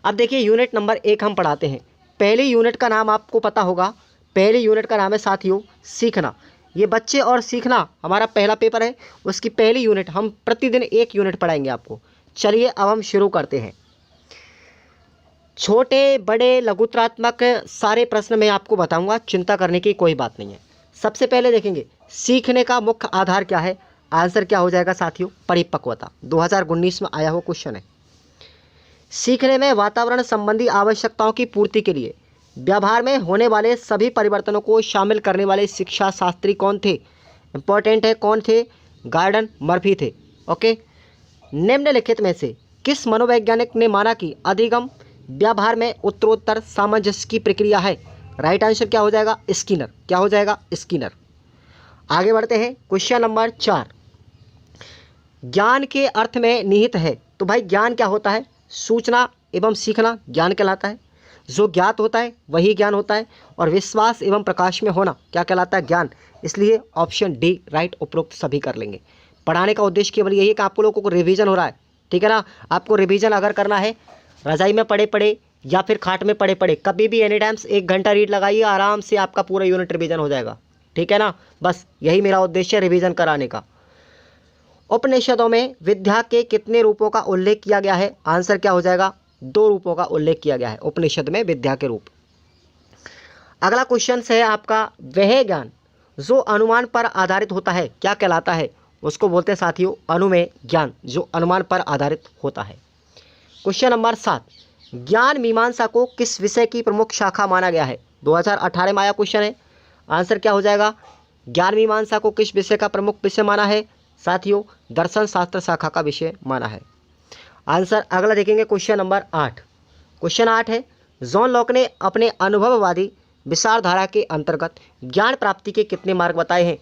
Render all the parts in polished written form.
अब देखिए unit number 1 हम पढ़ाते हैं। पहली यूनिट का नाम आपको पता होगा, पहली यूनिट का नाम है साथियों सीखना। ये बच्चे और सीखना हमारा पहला पेपर है, उसकी पहली यूनिट हम प्रतिदिन 1 यूनिट पढ़ाएंगे आपको। चलिए अब हम शुरू करते हैं। छोटे बड़े लघुत्रात्मक सारे प्रश्न मैं आपको बताऊंगा, चिंता करने की कोई बात नहीं है। सबसे पहले देखेंगे सीखने का मुख्य आधार क्या है। आंसर क्या हो जाएगा साथियों, परिपक्वता। 2019 में आया हुआ क्वेश्चन है। सीखने में वातावरण संबंधी आवश्यकताओं की पूर्ति के लिए व्यवहार में होने वाले सभी परिवर्तनों को शामिल करने वाले शिक्षा शास्त्री कौन थे। इंपॉर्टेंट है, कौन थे, गॉर्डन मर्फी थे। ओके, निम्नलिखित में से किस मनोवैज्ञानिक ने माना कि अधिगम व्यवहार में उत्तरोत्तर सामंजस्य की प्रक्रिया है। राइट आंसर क्या हो जाएगा, स्किनर। क्या हो जाएगा, स्किनर। आगे बढ़ते हैं, क्वेश्चन नंबर 4। ज्ञान के अर्थ में निहित है। तो भाई ज्ञान क्या होता है, सूचना एवं सीखना ज्ञान कहलाता है। जो ज्ञात होता है वही ज्ञान होता है। और विश्वास एवं प्रकाश में होना क्या कहलाता है, ज्ञान। इसलिए ऑप्शन डी राइट, उपरोक्त सभी कर लेंगे। पढ़ाने का उद्देश्य केवल यही है कि आपको लोगों को रिवीजन हो रहा है, ठीक है ना। आपको रिवीजन अगर करना है, रजाई में पड़े पड़े या फिर खाट में पड़े पड़े, कभी भी एनी टाइम्स 1 घंटा रीड लगाइए, आराम से आपका पूरा यूनिट रिवीजन हो जाएगा, ठीक है ना। बस यही मेरा उद्देश्य है, रिवीजन कराने का। उपनिषदों में विद्या के कितने रूपों का उल्लेख किया गया है। आंसर क्या हो जाएगा, 2 रूपों का उल्लेख किया गया है उपनिषद में विद्या के रूप। अगला क्वेश्चन है आपका, वह ज्ञान जो अनुमान पर आधारित होता है क्या कहलाता है। उसको बोलते हैं साथियों अनुमेय ज्ञान, जो अनुमान पर आधारित होता है। क्वेश्चन नंबर 7, ज्ञान मीमांसा को किस विषय की प्रमुख शाखा माना गया है। 2018 में आया क्वेश्चन है। आंसर क्या हो जाएगा, ज्ञान मीमांसा को किस विषय का प्रमुख विषय माना है साथियों, दर्शन शास्त्र शाखा का विषय माना है। आंसर अगला देखेंगे, क्वेश्चन नंबर 8। क्वेश्चन 8 है, जॉन लॉक ने अपने अनुभववादी विचारधारा के अंतर्गत ज्ञान प्राप्ति के कितने मार्ग बताए हैं।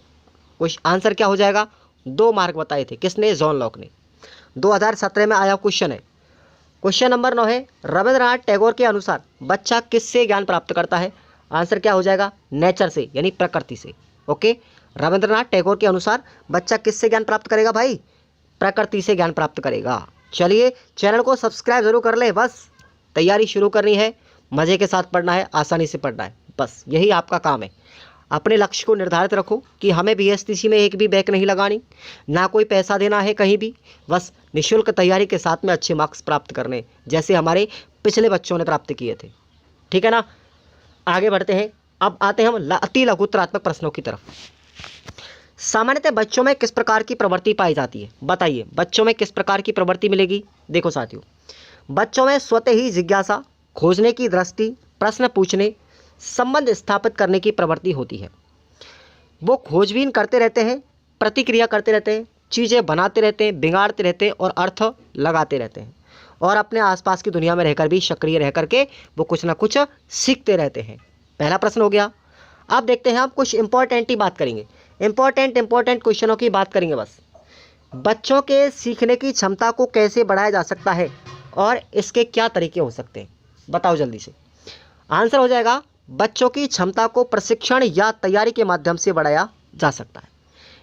आंसर क्या हो जाएगा, 2 मार्ग बताए थे। किसने, जॉन लॉक ने। 2017 में आया क्वेश्चन है। क्वेश्चन नंबर 9 है, रविंद्रनाथ टैगोर के अनुसार बच्चा किससे ज्ञान प्राप्त करता है। आंसर क्या हो जाएगा, नेचर से, यानी प्रकृति से। ओके, रविंद्रनाथ टैगोर के अनुसार बच्चा किससे ज्ञान प्राप्त करेगा भाई, प्रकृति से ज्ञान प्राप्त करेगा। चलिए चैनल को सब्सक्राइब जरूर कर ले, बस तैयारी शुरू करनी है, मज़े के साथ पढ़ना है, आसानी से पढ़ना है, बस यही आपका काम है। अपने लक्ष्य को निर्धारित रखो कि हमें बीएसटीसी में एक भी बैक नहीं लगानी, ना कोई पैसा देना है कहीं भी, बस निःशुल्क तैयारी के साथ में अच्छे मार्क्स प्राप्त करने, जैसे हमारे पिछले बच्चों ने प्राप्त किए थे, ठीक है ना। आगे बढ़ते हैं, अब आते हैं हम अति लघुत्रात्मक प्रश्नों की तरफ। सामान्यतः बच्चों में किस प्रकार की प्रवृत्ति पाई जाती है, बताइए बच्चों में किस प्रकार की प्रवृत्ति मिलेगी। देखो साथियों, बच्चों में स्वतः ही जिज्ञासा, खोजने की दृष्टि, प्रश्न पूछने, संबंध स्थापित करने की प्रवृत्ति होती है। वो खोजबीन करते रहते हैं, प्रतिक्रिया करते रहते हैं, चीज़ें बनाते रहते हैं, बिगाड़ते रहते हैं और अर्थ लगाते रहते हैं, और अपने आसपास की दुनिया में रहकर भी सक्रिय रह करके वो कुछ ना कुछ सीखते रहते हैं। पहला प्रश्न हो गया। अब देखते हैं, हम कुछ इंपॉर्टेंट ही बात करेंगे, इंपॉर्टेंट क्वेश्चनों की बात करेंगे बस। बच्चों के सीखने की क्षमता को कैसे बढ़ाया जा सकता है और इसके क्या तरीके हो सकते हैं, बताओ जल्दी से। आंसर हो जाएगा, बच्चों की क्षमता को प्रशिक्षण या तैयारी के माध्यम से बढ़ाया जा सकता है।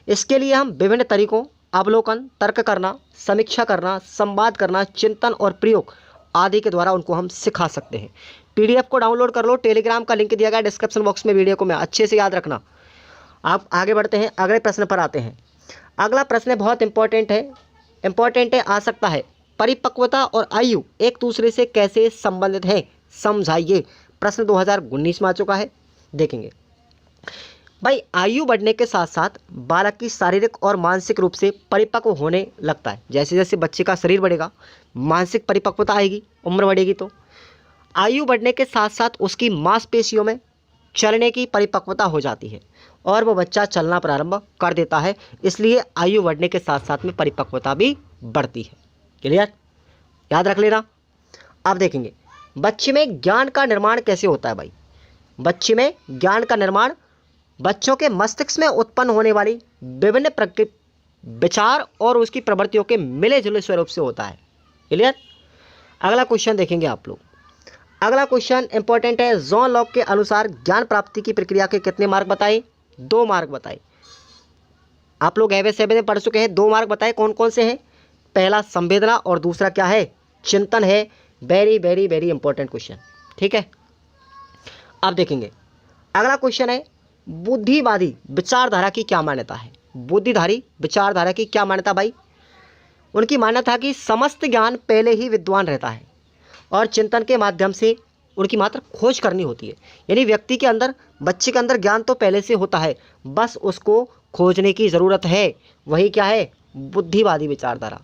इसके लिए हम विभिन्न तरीकों, अवलोकन, तर्क करना, समीक्षा करना, संवाद करना, चिंतन और प्रयोग आदि के द्वारा उनको हम सिखा सकते हैं। पीडीएफ को डाउनलोड कर लो, टेलीग्राम का लिंक दिया गया डिस्क्रिप्शन बॉक्स में, वीडियो को मैं अच्छे से याद रखना। आप आगे बढ़ते हैं, अगले प्रश्न पर आते हैं। अगला प्रश्न बहुत इंपॉर्टेंट है, आ सकता है, परिपक्वता और आयु एक दूसरे से कैसे संबंधित हैं, समझाइए। प्रश्न 2019 में आ चुका है, देखेंगे भाई। आयु बढ़ने के साथ साथ बालक की शारीरिक और मानसिक रूप से परिपक्व होने लगता है। जैसे जैसे बच्चे का शरीर बढ़ेगा, मानसिक परिपक्वता आएगी, उम्र बढ़ेगी, तो आयु बढ़ने के साथ साथ उसकी मांसपेशियों में चलने की परिपक्वता हो जाती है और वो बच्चा चलना प्रारंभ कर देता है। इसलिए आयु बढ़ने के साथ साथ में परिपक्वता भी बढ़ती है। क्लियर, याद रख लेना। अब देखेंगे, बच्चे में ज्ञान का निर्माण कैसे होता है भाई। बच्चे में ज्ञान का निर्माण बच्चों के मस्तिष्क में उत्पन्न होने वाली विभिन्न विचार और उसकी प्रवृत्तियों के मिले जुले स्वरूप से होता है। क्लियर। अगला क्वेश्चन देखेंगे आप लोग। अगला क्वेश्चन इंपॉर्टेंट है, जॉन लॉक के अनुसार ज्ञान प्राप्ति की प्रक्रिया के कितने मार्ग बताए, 2 मार्ग बताए। आप लोग एवे सेवे में पढ़ चुके हैं, 2 मार्ग बताए, कौन कौन से हैं। पहला संवेदना और दूसरा क्या है, चिंतन है, very very very important question. ठीक है, अब देखेंगे अगला क्वेश्चन है, बुद्धिवादी विचारधारा की क्या मान्यता है। बुद्धिधारी विचारधारा की क्या मान्यता भाई? उनकी मान्यता है कि समस्त ज्ञान पहले ही विद्वान रहता है और चिंतन के माध्यम से उनकी मात्र खोज करनी होती है। यानी व्यक्ति के अंदर, बच्चे के अंदर ज्ञान तो पहले से होता है, बस उसको खोजने की ज़रूरत है। वही क्या है? बुद्धिवादी विचारधारा।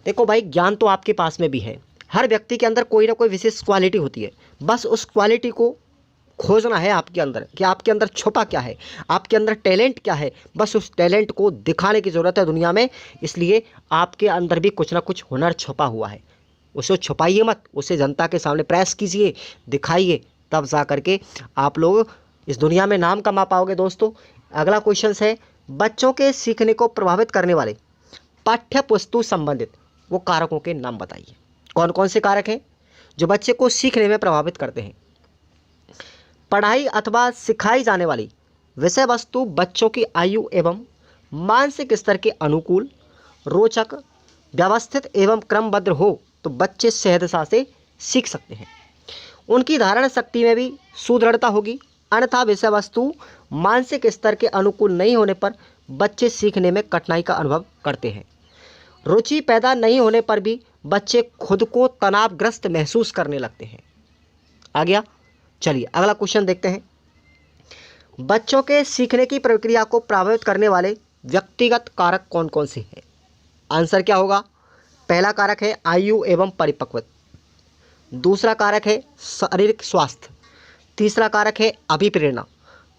देखो भाई, ज्ञान तो आपके पास में भी है, हर व्यक्ति के अंदर कोई ना कोई विशेष क्वालिटी होती है, बस उस क्वालिटी को खोजना है आपके अंदर कि आपके अंदर छुपा क्या है, आपके अंदर टैलेंट क्या है, बस उस टैलेंट को दिखाने की ज़रूरत है दुनिया में। इसलिए आपके अंदर भी कुछ ना कुछ हुनर छुपा हुआ है, उसे छुपाइए मत, उसे जनता के सामने प्रेस कीजिए, दिखाइए, तब जा करके आप लोग इस दुनिया में नाम कमा पाओगे दोस्तों। अगला क्वेश्चन है, बच्चों के सीखने को प्रभावित करने वाले पाठ्य पुस्तक संबंधित वो कारकों के नाम बताइए। कौन कौन से कारक हैं जो बच्चे को सीखने में प्रभावित करते हैं? पढ़ाई अथवा सिखाई जाने वाली विषय वस्तु बच्चों की आयु एवं मानसिक स्तर के अनुकूल, रोचक, व्यवस्थित एवं क्रमबद्ध हो तो बच्चे सहजता से सीख सकते हैं। उनकी धारण शक्ति में भी सुदृढ़ता होगी, अन्यथा विषय वस्तु मानसिक स्तर के अनुकूल नहीं होने पर बच्चे सीखने में कठिनाई का अनुभव करते हैं। रुचि पैदा नहीं होने पर भी बच्चे खुद को तनावग्रस्त महसूस करने लगते हैं। आ गया? चलिए अगला क्वेश्चन देखते हैं, बच्चों के सीखने की प्रक्रिया को प्रभावित करने वाले व्यक्तिगत कारक कौन कौन से हैं? आंसर क्या होगा? पहला कारक है आयु एवं परिपक्वता, दूसरा कारक है शारीरिक स्वास्थ्य, तीसरा कारक है अभिप्रेरणा,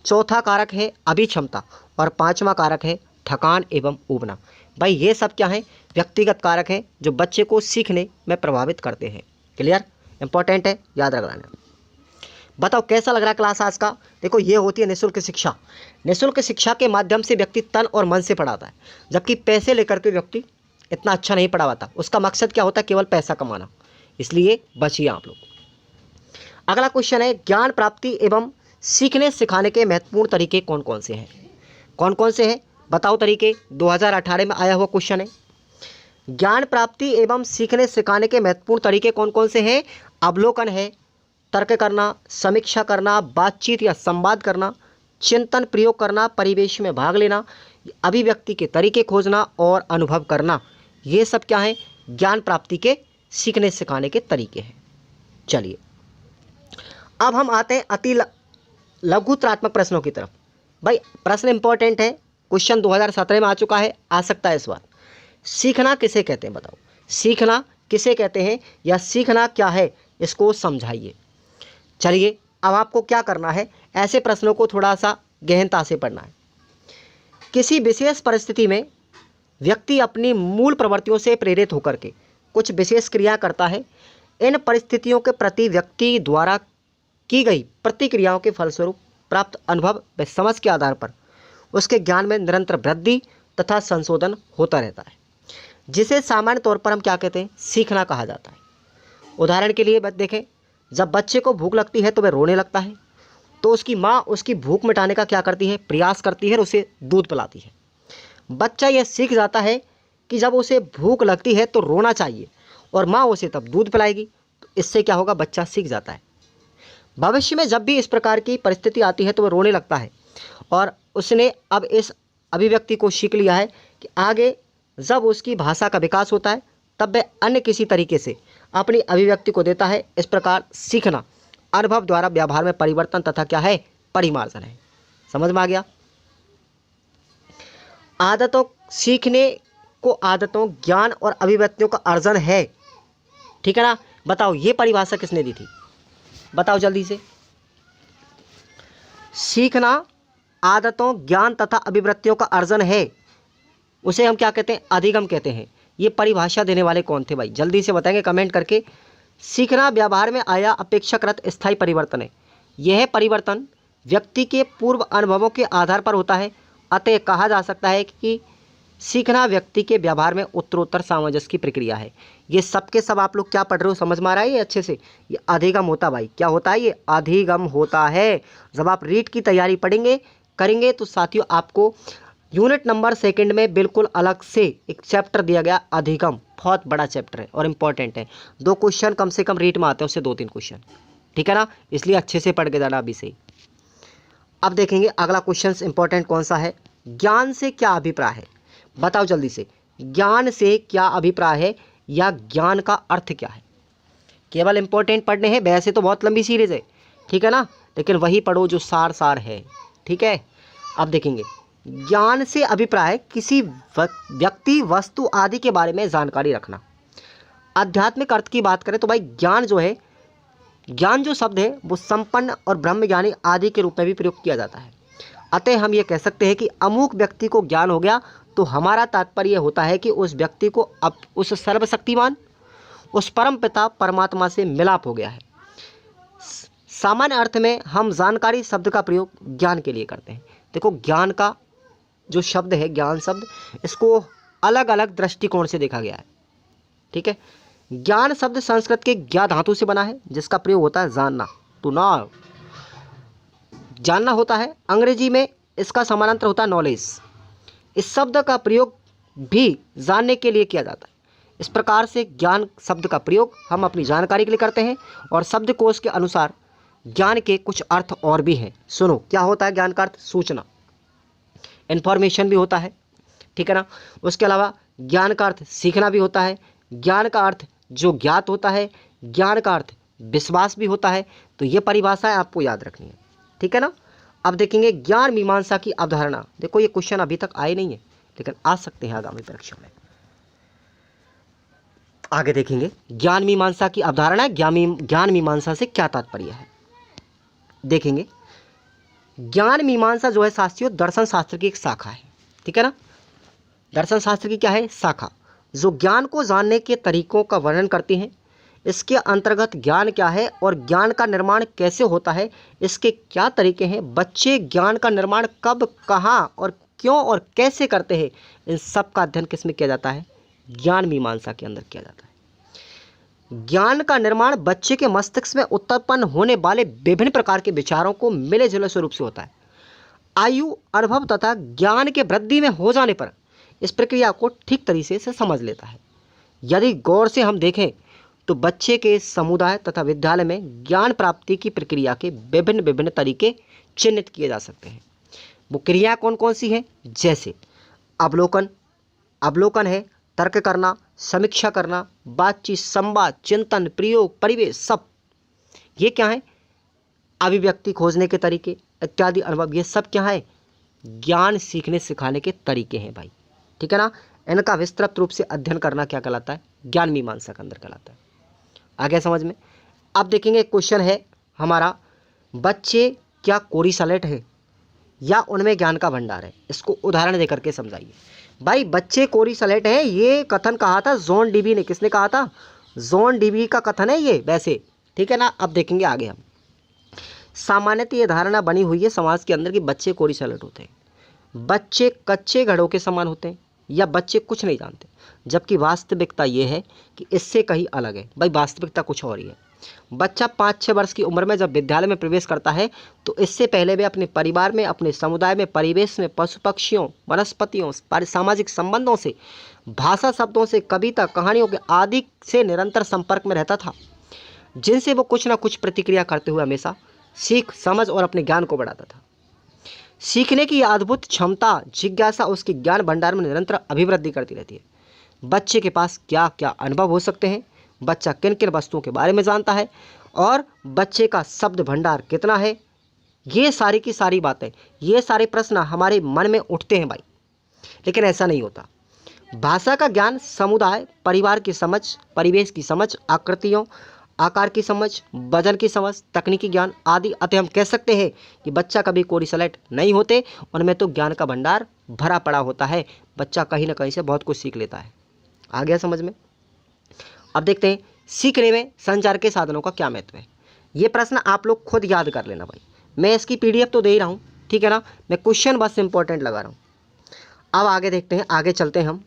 चौथा कारक है अभिक्षमता और पांचवा कारक है थकान एवं ऊबना। भाई ये सब क्या है? व्यक्तिगत कारक हैं जो बच्चे को सीखने में प्रभावित करते हैं। क्लियर? इंपॉर्टेंट है, याद रखना। बताओ कैसा लग रहा है क्लास आज का? देखो ये होती है निःशुल्क शिक्षा। निःशुल्क शिक्षा के माध्यम से व्यक्ति तन और मन से पढ़ाता है, जबकि पैसे लेकर के व्यक्ति इतना अच्छा नहीं पढ़ा पाता। उसका मकसद क्या होता है? केवल पैसा कमाना। इसलिए बचिए आप लोग। अगला क्वेश्चन है, ज्ञान प्राप्ति एवं सीखने सिखाने के महत्वपूर्ण तरीके कौन कौन से हैं? कौन कौन से हैं बताओ तरीके? 2018 में आया हुआ क्वेश्चन है। ज्ञान प्राप्ति एवं सीखने सिखाने के महत्वपूर्ण तरीके कौन कौन से हैं? अवलोकन है, तर्क करना, समीक्षा करना, बातचीत या संवाद करना, चिंतन प्रयोग करना, परिवेश में भाग लेना, अभिव्यक्ति के तरीके खोजना और अनुभव करना। ये सब क्या है? ज्ञान प्राप्ति के सीखने सिखाने के तरीके हैं। चलिए अब हम आते हैं अति लघुत्रात्मक प्रश्नों की तरफ। भाई प्रश्न इंपॉर्टेंट है, क्वेश्चन 2017 में आ चुका है, आ सकता है इस बार। सीखना किसे कहते हैं बताओ? सीखना किसे कहते हैं या सीखना क्या है, इसको समझाइए। चलिए अब आपको क्या करना है, ऐसे प्रश्नों को थोड़ा सा गहनता से पढ़ना है। किसी विशेष परिस्थिति में व्यक्ति अपनी मूल प्रवृत्तियों से प्रेरित होकर के कुछ विशेष क्रिया करता है। इन परिस्थितियों के प्रति व्यक्ति द्वारा की गई प्रतिक्रियाओं के फलस्वरूप प्राप्त अनुभव व समझ के आधार पर उसके ज्ञान में निरंतर वृद्धि तथा संशोधन होता रहता है, जिसे सामान्य तौर पर हम क्या कहते हैं? सीखना कहा जाता है। उदाहरण के लिए देखें, जब बच्चे को भूख लगती है तो वह रोने लगता है, तो उसकी माँ उसकी भूख मिटाने का क्या करती है? प्रयास करती है और उसे दूध पिलाती है। बच्चा यह सीख जाता है कि जब उसे भूख लगती है तो रोना चाहिए और माँ उसे तब दूध पिलाएगी। तो इससे क्या होगा? बच्चा सीख जाता है। भविष्य में जब भी इस प्रकार की परिस्थिति आती है तो वह रोने लगता है और उसने अब इस अभिव्यक्ति को सीख लिया है कि आगे जब उसकी भाषा का विकास होता है तब वह अन्य किसी तरीके से अपनी अभिव्यक्ति को देता है। इस प्रकार सीखना अनुभव द्वारा व्यवहार में परिवर्तन तथा क्या है? परिमार्जन है। समझ में आ गया? आदतों, सीखने को आदतों, ज्ञान और अभिव्यक्तियों का अर्जन है। ठीक है ना? बताओ ये परिभाषा किसने दी थी? बताओ जल्दी से। सीखना आदतों, ज्ञान तथा अभिव्यक्तियों का अर्जन है, उसे हम क्या कहते हैं? अधिगम कहते हैं। ये परिभाषा देने वाले कौन थे भाई? जल्दी से बताएंगे कमेंट करके। सीखना व्यवहार में आया अपेक्षाकृत स्थायी परिवर्तन है। यह परिवर्तन व्यक्ति के पूर्व अनुभवों के आधार पर होता है। अतः कहा जा सकता है कि सीखना व्यक्ति के व्यवहार में उत्तरोत्तर सामंजस्य की प्रक्रिया है। ये सब के सब आप लोग क्या पढ़ रहे हो? समझ में आ रहा है ये अच्छे से? ये अधिगम होता भाई। क्या होता है? ये अधिगम होता है। जब आप रीट की तैयारी करेंगे तो साथियों आपको यूनिट नंबर सेकंड में बिल्कुल अलग से एक चैप्टर दिया गया अधिगम, बहुत बड़ा चैप्टर है और इंपॉर्टेंट है। 2 क्वेश्चन कम से कम रीट में आते हैं, उससे 2-3 क्वेश्चन, ठीक है ना, इसलिए अच्छे से पढ़ के जाना अभी से। अब देखेंगे अगला क्वेश्चन इंपॉर्टेंट कौन सा है। ज्ञान से क्या अभिप्राय है, बताओ जल्दी से। ज्ञान से क्या अभिप्राय है या ज्ञान का अर्थ क्या है। केवल इंपॉर्टेंट पढ़ने हैं, वैसे तो बहुत लंबी सीरीज है, ठीक है ना, लेकिन वही पढ़ो जो सार है, ठीक है। अब देखेंगे ज्ञान से अभिप्राय किसी व्यक्ति, वस्तु आदि के बारे में जानकारी रखना। आध्यात्मिक अर्थ की बात करें तो भाई ज्ञान जो है, ज्ञान जो शब्द है वो संपन्न और ब्रह्मज्ञानी आदि के रूप में भी प्रयोग किया जाता है। अतः हम ये कह सकते हैं कि अमुक व्यक्ति को ज्ञान हो गया, तो हमारा तात्पर्य होता है कि उस व्यक्ति को अब उस सर्वशक्तिमान, उस परम पिता परमात्मा से मिलाप हो गया है। सामान्य अर्थ में हम जानकारी शब्द का प्रयोग ज्ञान के लिए करते हैं। देखो ज्ञान का जो शब्द है, ज्ञान शब्द, इसको अलग अलग दृष्टिकोण से देखा गया है, ठीक है। ज्ञान शब्द संस्कृत के ज्ञा धातु से बना है, जिसका प्रयोग होता है जानना, टू नो, जानना होता है। अंग्रेजी में इसका समानांतर होता है नॉलेज। इस शब्द का प्रयोग भी जानने के लिए किया जाता है। इस प्रकार से ज्ञान शब्द का प्रयोग हम अपनी जानकारी के लिए करते हैं और शब्दकोश के अनुसार ज्ञान के कुछ अर्थ और भी हैं। सुनो, क्या होता है ज्ञान का अर्थ? सूचना, इन्फॉर्मेशन भी होता है, ठीक है ना। उसके अलावा ज्ञान का अर्थ सीखना भी होता है, ज्ञान का अर्थ जो ज्ञात होता है, ज्ञान का अर्थ विश्वास भी होता है। तो ये परिभाषाएं आपको याद रखनी है, ठीक है ना। अब देखेंगे ज्ञान मीमांसा की अवधारणा। देखो ये क्वेश्चन अभी तक आए नहीं है, लेकिन आ सकते हैं आगामी परीक्षा में। आगे देखेंगे ज्ञान मीमांसा की अवधारणा, ज्ञान मीमांसा से क्या तात्पर्य है। देखेंगे ज्ञान मीमांसा जो है शास्त्रियों दर्शन शास्त्र की एक शाखा है, ठीक है ना। दर्शन शास्त्र की क्या है? शाखा, जो ज्ञान को जानने के तरीकों का वर्णन करती हैं। इसके अंतर्गत ज्ञान क्या है और ज्ञान का निर्माण कैसे होता है, इसके क्या तरीके हैं, बच्चे ज्ञान का निर्माण कब, कहाँ और क्यों और कैसे करते हैं, इन सब का अध्ययन किस में किया जाता है? ज्ञान मीमांसा के अंदर किया जाता है। ज्ञान का निर्माण बच्चे के मस्तिष्क में उत्पन्न होने वाले विभिन्न प्रकार के विचारों को मिले जुले स्वरूप से होता है। आयु, अनुभव तथा ज्ञान के वृद्धि में हो जाने पर इस प्रक्रिया को ठीक तरीके से समझ लेता है। यदि गौर से हम देखें तो बच्चे के समुदाय तथा विद्यालय में ज्ञान प्राप्ति की प्रक्रिया के विभिन्न विभिन्न तरीके चिन्हित किए जा सकते हैं। वो क्रिया कौन कौन सी हैं? जैसे अवलोकन, अवलोकन है तर्क करना, समीक्षा करना, बातचीत, संवाद, चिंतन, प्रयोग, परिवेश, सब ये क्या है? अभिव्यक्ति खोजने के तरीके इत्यादि अनुभव, ये सब क्या है? ज्ञान सीखने सिखाने के तरीके हैं भाई, ठीक है ना। इनका विस्तृत रूप से अध्ययन करना क्या कहलाता है? ज्ञान मीमांसा के अंदर कहलाता है। आगे समझ में। अब देखेंगे क्वेश्चन है हमारा, बच्चे क्या कोरी सलेट है या उनमें ज्ञान का भंडार है? इसको उदाहरण देकर के समझाइए। भाई बच्चे कोरी सलेट हैं, ये कथन कहा था जॉन डीबी ने। किसने कहा था? जॉन डीबी का कथन है ये वैसे, ठीक है ना। अब देखेंगे आगे हम। सामान्यतः ये धारणा बनी हुई है समाज के अंदर कि बच्चे कोरी सलेट होते हैं, बच्चे कच्चे घड़ों के समान होते हैं या बच्चे कुछ नहीं जानते, जबकि वास्तविकता ये है कि इससे कहीं अलग है। भाई वास्तविकता कुछ और ही है। बच्चा 5-6 वर्ष की उम्र में जब विद्यालय में प्रवेश करता है तो इससे पहले वे अपने परिवार में, अपने समुदाय में, परिवेश में, पशु पक्षियों, वनस्पतियों, सामाजिक संबंधों से, भाषा शब्दों से, कविता, कहानियों के आदि से निरंतर संपर्क में रहता था, जिनसे वो कुछ ना कुछ प्रतिक्रिया करते हुए हमेशा सीख, समझ और अपने ज्ञान को बढ़ाता था। सीखने की यह अद्भुत क्षमता, जिज्ञासा उसके ज्ञान भंडार में निरंतर अभिवृद्धि करती रहती है। बच्चे के पास क्या क्या अनुभव हो सकते हैं, बच्चा किन किन वस्तुओं के बारे में जानता है और बच्चे का शब्द भंडार कितना है, ये सारी की सारी बातें, ये सारे प्रश्न हमारे मन में उठते हैं भाई। लेकिन ऐसा नहीं होता। भाषा का ज्ञान, समुदाय, परिवार की समझ, परिवेश की समझ, आकृतियों, आकार की समझ, वजन की समझ, तकनीकी ज्ञान आदि। अतः हम कह सकते हैं कि बच्चा कभी कोरी सलेट नहीं होते, उनमें तो ज्ञान का भंडार भरा पड़ा होता है। बच्चा कहीं ना कहीं से बहुत कुछ सीख लेता है। आ गया समझ में। अब देखते हैं सीखने में संचार के साधनों का क्या महत्व है। ये प्रश्न आप लोग खुद याद कर लेना भाई। मैं इसकी पीडीएफ तो दे ही रहा हूँ, ठीक है ना। मैं क्वेश्चन बस इंपॉर्टेंट लगा रहा हूँ। अब आगे देखते हैं, आगे चलते हैं हम।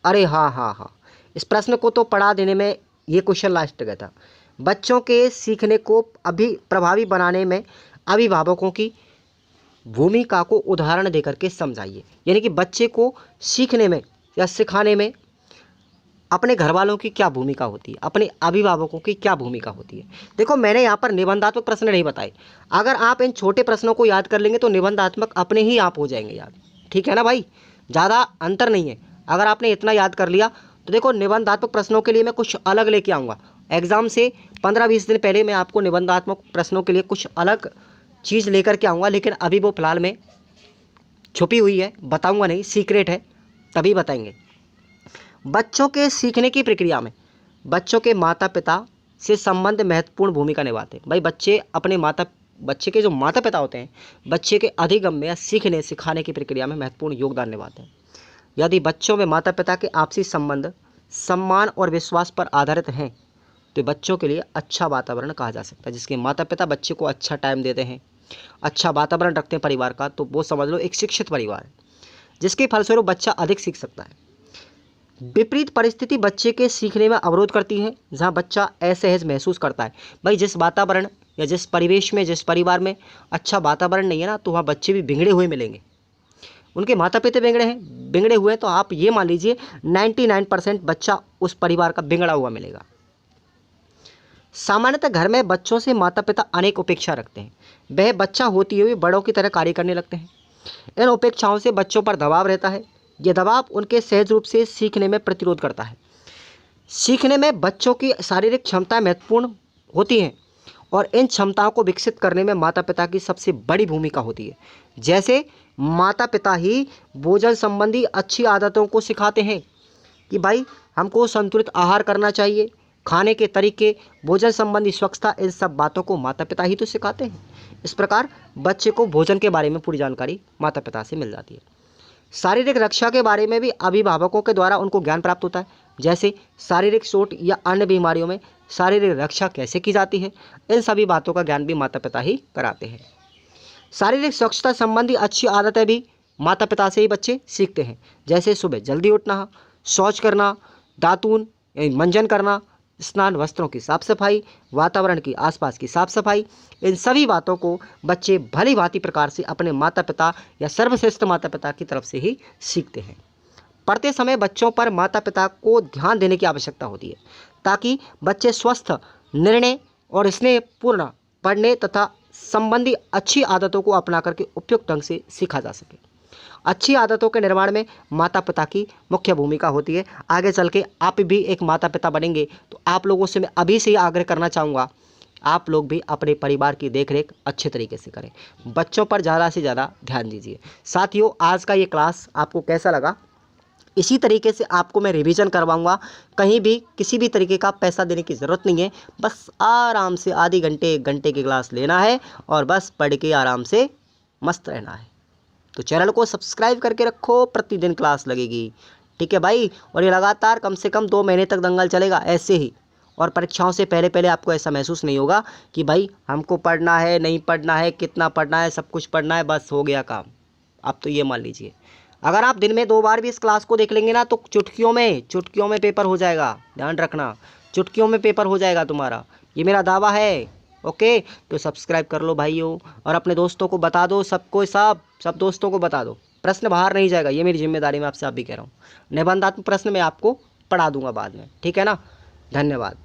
अरे हाँ, इस प्रश्न को तो पढ़ा देने में ये क्वेश्चन लास्ट गया था। बच्चों के सीखने को अभी प्रभावी बनाने में अभिभावकों की भूमिका को उदाहरण देकर के समझाइए। यानी कि बच्चे को सीखने में या सिखाने में अपने घर वालों की क्या भूमिका होती है, अपने अभिभावकों की क्या भूमिका होती है। देखो मैंने यहाँ पर निबंधात्मक प्रश्न नहीं बताए, अगर आप इन छोटे प्रश्नों को याद कर लेंगे तो निबंधात्मक अपने ही आप हो जाएंगे याद। ठीक है ना भाई, ज़्यादा अंतर नहीं है। अगर आपने इतना याद कर लिया तो देखो निबंधात्मक प्रश्नों के लिए मैं कुछ अलग लेके आऊँगा। एग्जाम से 15-20 दिन पहले मैं आपको निबंधात्मक प्रश्नों के लिए कुछ अलग चीज़ लेकर के आऊँगा, लेकिन अभी वो फिलहाल में छुपी हुई है, बताऊँगा नहीं, सीक्रेट है, तभी बताएंगे। बच्चों के सीखने की प्रक्रिया में बच्चों के माता पिता से संबंध महत्वपूर्ण भूमिका निभाते हैं। भाई बच्चे के जो माता पिता होते हैं बच्चे के अधिगम में या सीखने सिखाने की प्रक्रिया में महत्वपूर्ण योगदान निभाते हैं। यदि बच्चों में माता पिता के आपसी संबंध सम्मान और विश्वास पर आधारित हैं तो बच्चों के लिए अच्छा वातावरण कहा जा सकता है। जिसके माता पिता बच्चे को अच्छा टाइम देते हैं, अच्छा वातावरण रखते हैं परिवार का, तो वो समझ लो एक शिक्षित परिवार है, जिसके फलस्वरूप बच्चा अधिक सीख सकता है। विपरीत परिस्थिति बच्चे के सीखने में अवरोध करती है, जहां बच्चा असहज महसूस करता है। भाई जिस वातावरण या जिस परिवेश में, जिस परिवार में अच्छा वातावरण नहीं है ना, तो वहाँ बच्चे भी बिगड़े हुए मिलेंगे। उनके माता पिता बिगड़े हुए हैं तो आप ये मान लीजिए 99% बच्चा उस परिवार का बिगड़ा हुआ मिलेगा। सामान्यतः घर में बच्चों से माता पिता अनेक अपेक्षा रखते हैं। वह बच्चा होते हुए बड़ों की तरह कार्य करने लगते हैं। इन अपेक्षाओं से बच्चों पर दबाव रहता है। यह दबाव उनके सहज रूप से सीखने में प्रतिरोध करता है। सीखने में बच्चों की शारीरिक क्षमताएं महत्वपूर्ण होती हैं और इन क्षमताओं को विकसित करने में माता पिता की सबसे बड़ी भूमिका होती है। जैसे माता पिता ही भोजन संबंधी अच्छी आदतों को सिखाते हैं कि भाई हमको संतुलित आहार करना चाहिए, खाने के तरीके, भोजन संबंधी स्वच्छता, इन सब बातों को माता पिता ही तो सिखाते हैं। इस प्रकार बच्चे को भोजन के बारे में पूरी जानकारी माता पिता से मिल जाती है। शारीरिक रक्षा के बारे में भी अभिभावकों के द्वारा उनको ज्ञान प्राप्त होता है। जैसे शारीरिक चोट या अन्य बीमारियों में शारीरिक रक्षा कैसे की जाती है, इन सभी बातों का ज्ञान भी माता पिता ही कराते हैं। शारीरिक स्वच्छता संबंधी अच्छी आदतें भी माता पिता से ही बच्चे सीखते हैं। जैसे सुबह जल्दी उठना, शौच करना, दातून यानी मंजन करना, स्नान, वस्त्रों की साफ सफाई, वातावरण की आसपास की साफ सफाई, इन सभी बातों को बच्चे भली भांति प्रकार से अपने माता पिता या सर्वश्रेष्ठ माता पिता की तरफ से ही सीखते हैं। पढ़ते समय बच्चों पर माता पिता को ध्यान देने की आवश्यकता होती है ताकि बच्चे स्वस्थ निर्णय और स्नेहपूर्ण पढ़ने तथा संबंधी अच्छी आदतों को अपना करके उपयुक्त ढंग से सीखा जा सके। अच्छी आदतों के निर्माण में माता पिता की मुख्य भूमिका होती है। आगे चल के आप भी एक माता पिता बनेंगे तो आप लोगों से मैं अभी से ही आग्रह करना चाहूँगा, आप लोग भी अपने परिवार की देखरेख अच्छे तरीके से करें, बच्चों पर ज़्यादा से ज़्यादा ध्यान दीजिए। साथियों, आज का ये क्लास आपको कैसा लगा? इसी तरीके से आपको मैं रिवीजन करवाऊंगा। कहीं भी किसी भी तरीके का पैसा देने की ज़रूरत नहीं है, बस आराम से आधे घंटे 1 घंटे की क्लास लेना है और बस पढ़ के आराम से मस्त रहना है। तो चैनल को सब्सक्राइब करके रखो, प्रतिदिन क्लास लगेगी। ठीक है भाई, और ये लगातार कम से कम 2 महीने तक दंगल चलेगा ऐसे ही। और परीक्षाओं से पहले पहले आपको ऐसा महसूस नहीं होगा कि भाई हमको पढ़ना है, नहीं पढ़ना है, कितना पढ़ना है, सब कुछ पढ़ना है, बस हो गया काम। अब तो ये मान लीजिए, अगर आप दिन में 2 बार भी इस क्लास को देख लेंगे ना तो चुटकियों में पेपर हो जाएगा। ध्यान रखना, चुटकियों में पेपर हो जाएगा तुम्हारा, ये मेरा दावा है। ओके, तो सब्सक्राइब कर लो भाइयों और अपने दोस्तों को बता दो, सब दोस्तों को बता दो। प्रश्न बाहर नहीं जाएगा, ये मेरी जिम्मेदारी मैं आपसे आप भी कह रहा हूँ। निबंधात्मक प्रश्न मैं आपको पढ़ा दूंगा बाद में, ठीक है ना। धन्यवाद।